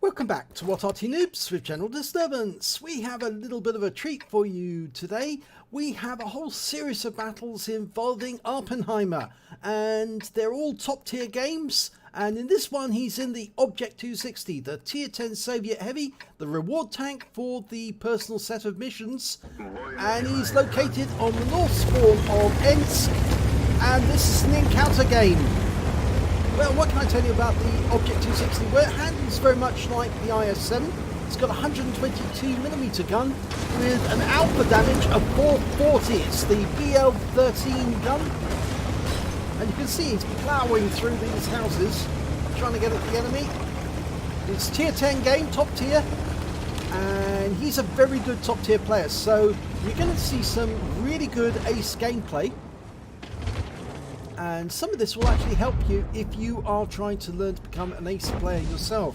Welcome back to What Arty Noobs with General Disturbance. We have a little bit of a treat for you today. We have a whole series of battles involving Awppenheimer, and they're all top tier games. And in this one, he's in the Object 260, the tier 10 Soviet Heavy, the reward tank for the personal set of missions. And he's located on the north spawn of Ensk, and this is an encounter game. Well, what can I tell you about the Object 260? Well, it handles very much like the IS-7. It's got a 122mm gun with an alpha damage of 440. It's the BL-13 gun. And you can see he's ploughing through these houses, trying to get at the enemy. It's tier 10 game, top tier. And he's a very good top tier player. So you're going to see some really good ace gameplay. And some of this will actually help you if you are trying to learn to become an ace player yourself.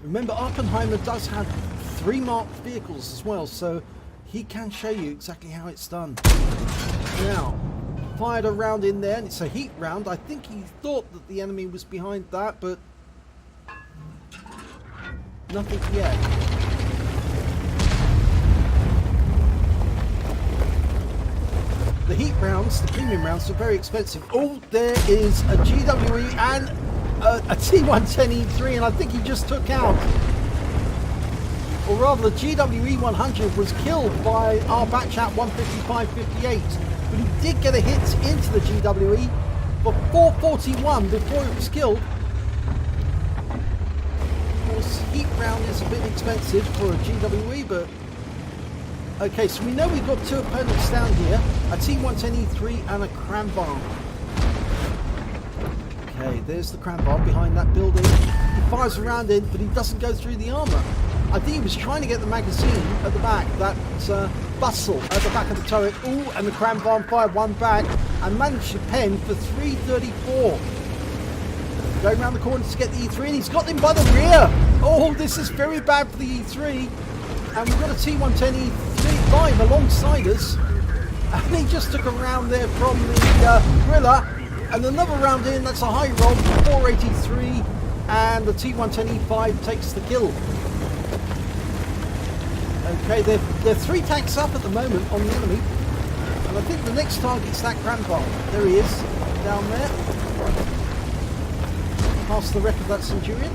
Remember, Awppenheimer does have 3 marked vehicles as well, so he can show you exactly how it's done. Now, fired a round in there, and it's a heat round. I think he thought that the enemy was behind that, but nothing yet. The heat rounds, the premium rounds, are very expensive. Oh, there is a GWE and a T110E3, and I think he just took out, or rather the GWE 100 was killed by our batch at 155.58, but he did get a hit into the GWE for 441 before it was killed. Of course, heat round is a bit expensive for a GWE, but okay, so we know we've got 2 opponents down here, a T110E3 and a cram bomb. Okay, there's the cram bomb behind that building. He fires around in, but he doesn't go through the armour. I think he was trying to get the magazine at the back, that bustle at the back of the turret. Ooh, and the cram bomb fired one back and managed to pen for 334. Going around the corner to get the E3, and he's got him by the rear. Oh, this is very bad for the E3. And we've got a T110E5 alongside us, and he just took a round there from the Gorilla, and another round in, that's a high roll, 483, and the T110E5 takes the kill. Okay, they're 3 tanks up at the moment on the enemy, and I think the next target's that cram bomb. There he is, down there, past the wreck of that Centurion.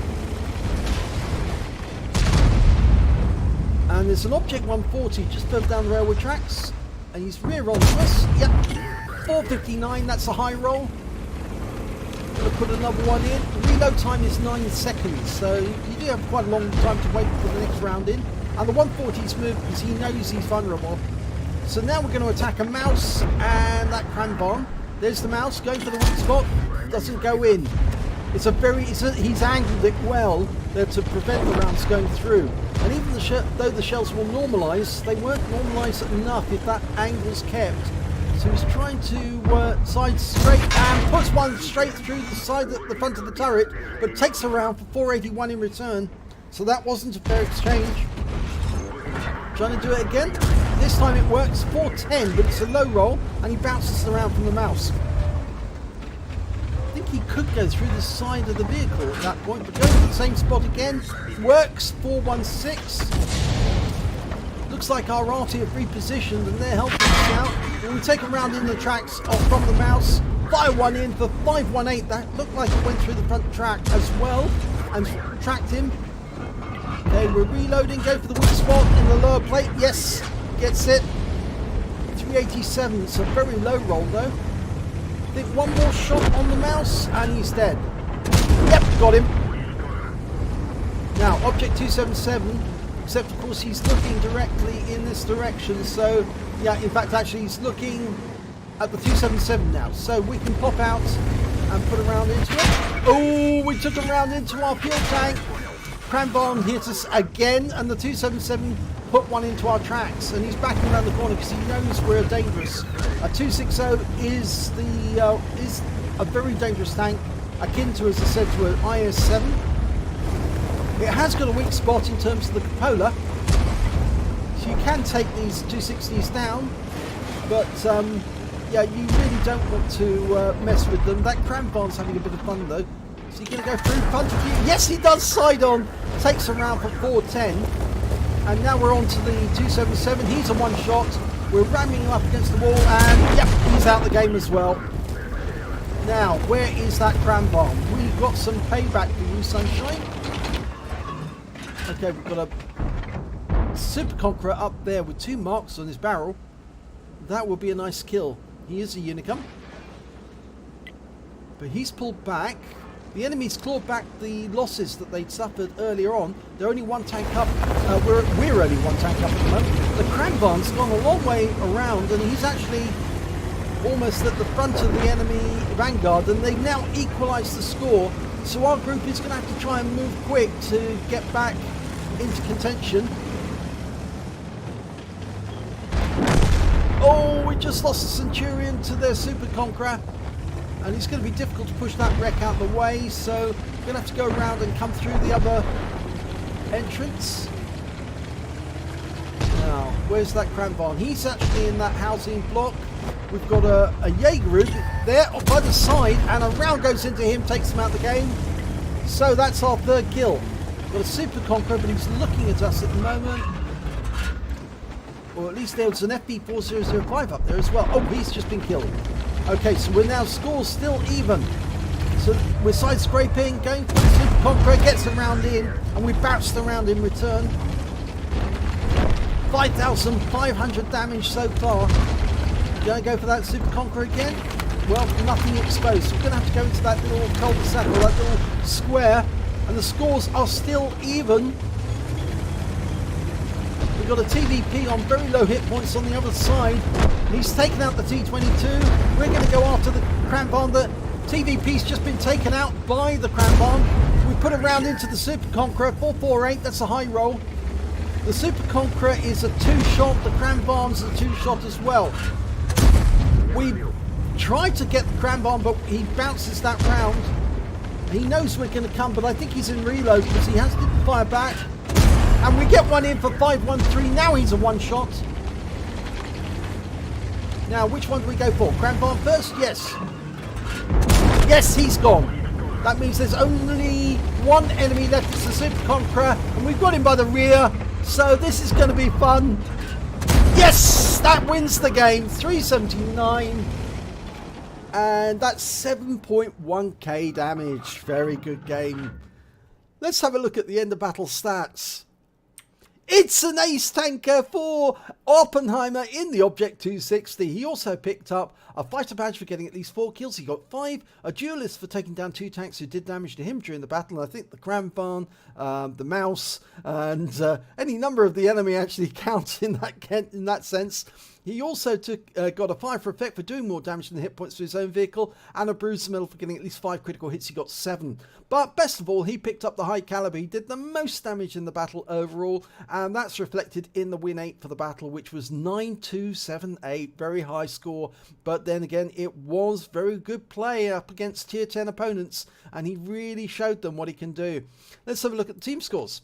And there's an Object 140 just further down the railway tracks, and he's rear rolling to us. Yep, 459, that's a high roll. Gonna put another one in. The reload time is 9 seconds, so you do have quite a long time to wait for the next round in. And the 140's moved because he knows he's vulnerable. So now we're going to attack a mouse and that cram bomb. There's the mouse going for the weak spot, doesn't go in. He's angled it well there to prevent the rounds going through. And even though the shells will normalise, they weren't normalised enough if that angle's kept. So he's trying to side straight and puts one straight through the side of the front of the turret, but takes a round for 481 in return. So that wasn't a fair exchange. Trying to do it again. This time it works, 410, but it's a low roll, and he bounces around from the mouse. I think he could go through the side of the vehicle at that point, but goes to the same spot again. Works, 416. Looks like our Arty have repositioned and they're helping us out. And we take a round in the tracks off from the mouse. Fire one in for 518. That looked like it went through the front track as well and tracked him. Okay, we're reloading. Go for the weak spot in the lower plate. Yes, gets it. 387. It's a very low roll though. I think one more shot on the mouse and he's dead. Yep, got him. Now, Object 277, except of course he's looking directly in this direction, so yeah, in fact actually he's looking at the 277 now, so we can pop out and put a round into it. Oh, we took a round into our fuel tank. Cram bomb hit us again, and the 277 put one into our tracks, and he's backing around the corner because he knows we're dangerous. A 260 is a very dangerous tank, akin to, as I said, to an IS-7. It has got a weak spot in terms of the cupola, so you can take these 260s down, but yeah, you really don't want to mess with them. That cram bomb's having a bit of fun though. Is he going to go through in front of you? Yes, he does. Side on. Takes a round for 410. And now we're on to the 277. He's a one shot. We're ramming him up against the wall. And, yep, he's out the game as well. Now, where is that cram bomb? We've got some payback for you, Sunshine. Okay, we've got a Super Conqueror up there with 2 marks on his barrel. That will be a nice kill. He is a Unicum. But he's pulled back. The enemy's clawed back the losses that they'd suffered earlier on. They're only 1 tank up. We're only 1 tank up at the moment. The Cranbarn's gone a long way around, and he's actually almost at the front of the enemy vanguard, and they've now equalised the score. So our group is going to have to try and move quick to get back into contention. Oh, we just lost the Centurion to their Super Conqueror. And it's going to be difficult to push that wreck out the way, so we're going to have to go around and come through the other entrance. Now, where's that Cranbarn? He's actually in that housing block. We've got a Jaeger there by the side, and a round goes into him, takes him out of the game. So that's our 3rd kill. Got a Super Conqueror, but he's looking at us at the moment. Or at least there was an FB4005 up there as well. Oh, he's just been killed. Okay, so we're now scores still even. So we're side scraping, going for the Super Conqueror, gets a round in, and we bounced the round in return. 5,500 damage so far. Going to go for that Super Conqueror again? Well, nothing exposed. We're going to have to go into that little cul-de-sac, or that little square, and the scores are still even. We've got a TVP on very low hit points on the other side. He's taken out the T22. We're going to go after the Cranbarn. The TVP's just been taken out by the Cranbarn. We put a round into the Super Conqueror. 448, that's a high roll. The Super Conqueror is a 2-shot. The Cranbarn's a 2-shot as well. We tried to get the Cranbarn, but he bounces that round. He knows we're going to come, but I think he's in reload because he has to fire back. And we get one in for 513. Now he's a 1-shot. Now, which one do we go for? Cranbarn first? Yes. Yes, he's gone. That means there's only 1 enemy left. It's the Super Conqueror. And we've got him by the rear. So this is going to be fun. Yes! That wins the game. 379. And that's 7.1k damage. Very good game. Let's have a look at the end of battle stats. It's an ace tanker for Awppenheimer in the Object 260. He also picked up a fighter badge for getting at least 4 kills. He got 5. A duelist for taking down 2 tanks who did damage to him during the battle. And I think the Cranbarn, the Mouse, and any number of the enemy actually count in that sense. He also got a 5 for effect for doing more damage than the hit points to his own vehicle, and a bruise medal for getting at least 5 critical hits. He got 7. But best of all, he picked up the high caliber. He did the most damage in the battle overall, and that's reflected in the win 8 for the battle, which was 9278. Very high score, but then again, it was very good play up against tier 10 opponents, and he really showed them what he can do. Let's have a look at the team scores.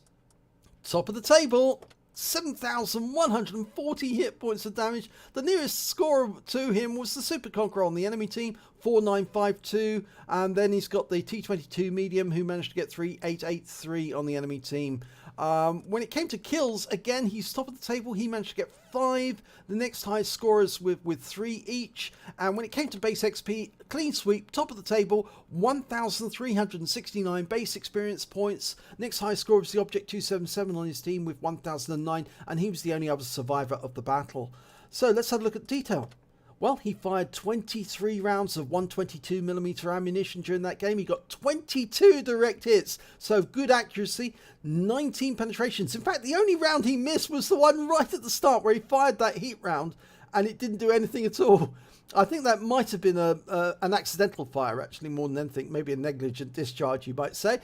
Top of the table, 7,140 hit points of damage. The nearest score to him was the Super Conqueror on the enemy team, 4952, and then he's got the T22 medium who managed to get 3883 on the enemy team. When it came to kills, again, he's top of the table. He managed to get 5. The next highest scorers with 3 each. And when it came to base XP, clean sweep, top of the table, 1,369 base experience points. Next highest score was the Object 277 on his team with 1,009, and he was the only other survivor of the battle. So let's have a look at detail. Well, he fired 23 rounds of 122mm ammunition during that game. He got 22 direct hits, so good accuracy, 19 penetrations. In fact, the only round he missed was the one right at the start where he fired that heat round and it didn't do anything at all. I think that might have been an accidental fire, actually, more than anything. Maybe a negligent discharge, you might say.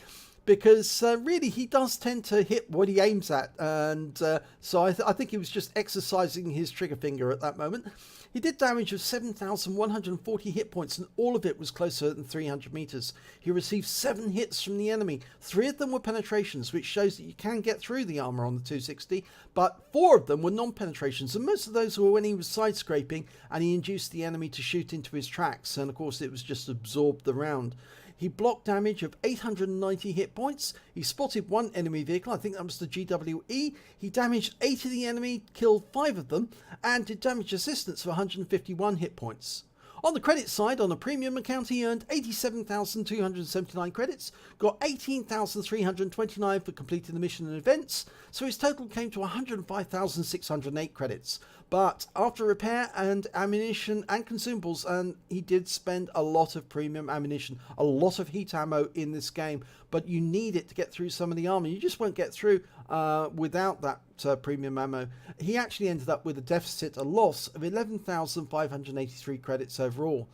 Because really he does tend to hit what he aims at, and so I think he was just exercising his trigger finger at that moment. He did damage of 7,140 hit points, and all of it was closer than 300 meters. He received 7 hits from the enemy. 3 of them were penetrations, which shows that you can get through the armor on the 260, but 4 of them were non-penetrations, and most of those were when he was side scraping and he induced the enemy to shoot into his tracks, and of course it was just absorbed the round. He blocked damage of 890 hit points. He spotted one enemy vehicle, I think that was the GWE. He damaged 8 of the enemy, killed 5 of them, and did damage assistance for 151 hit points. On the credit side, on a premium account, he earned 87,279 credits, got 18,329 for completing the mission and events, so his total came to 105,608 credits. But after repair and ammunition and consumables, and he did spend a lot of premium ammunition, a lot of heat ammo in this game, but you need it to get through some of the armor. You just won't get through without that premium ammo. He actually ended up with a loss of 11,583 credits overall.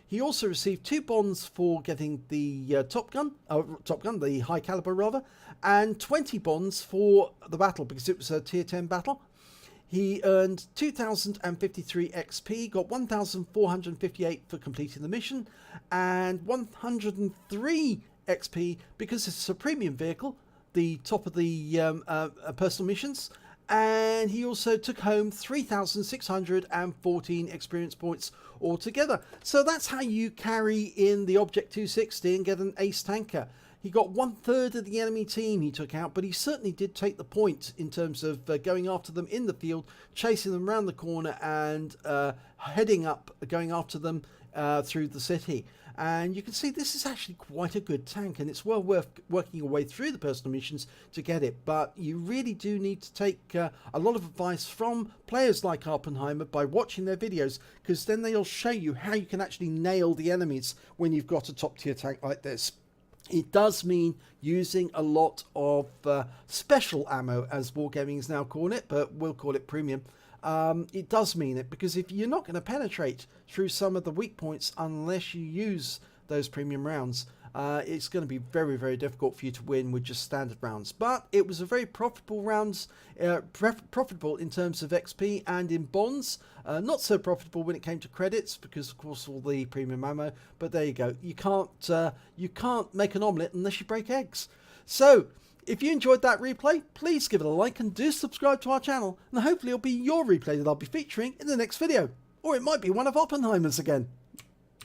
He also received 2 bonds for getting the the high caliber rather, and 20 bonds for the battle because it was a tier 10 battle. He earned 2,053 XP, got 1,458 for completing the mission, and 103 XP because it's a premium vehicle, the top of the personal missions. And he also took home 3,614 experience points altogether. So that's how you carry in the Object 260 and get an ace tanker. He got 1/3 of the enemy team he took out, but he certainly did take the point in terms of going after them in the field, chasing them around the corner and heading up, going after them through the city. And you can see this is actually quite a good tank, and it's well worth working your way through the personal missions to get it. But you really do need to take a lot of advice from players like Awppenheimer by watching their videos, because then they'll show you how you can actually nail the enemies when you've got a top tier tank like this. It does mean using a lot of special ammo, as Wargaming is now calling it, but we'll call it premium. It does mean it, because if you're not going to penetrate through some of the weak points unless you use those premium rounds, it's going to be very, very difficult for you to win with just standard rounds. But it was a very profitable rounds, profitable in terms of XP and in bonds. Not so profitable when it came to credits because, of course, all the premium ammo. But there you go. You can't make an omelette unless you break eggs. So if you enjoyed that replay, please give it a like and do subscribe to our channel. And hopefully it'll be your replay that I'll be featuring in the next video. Or it might be one of Awppenheimer's again.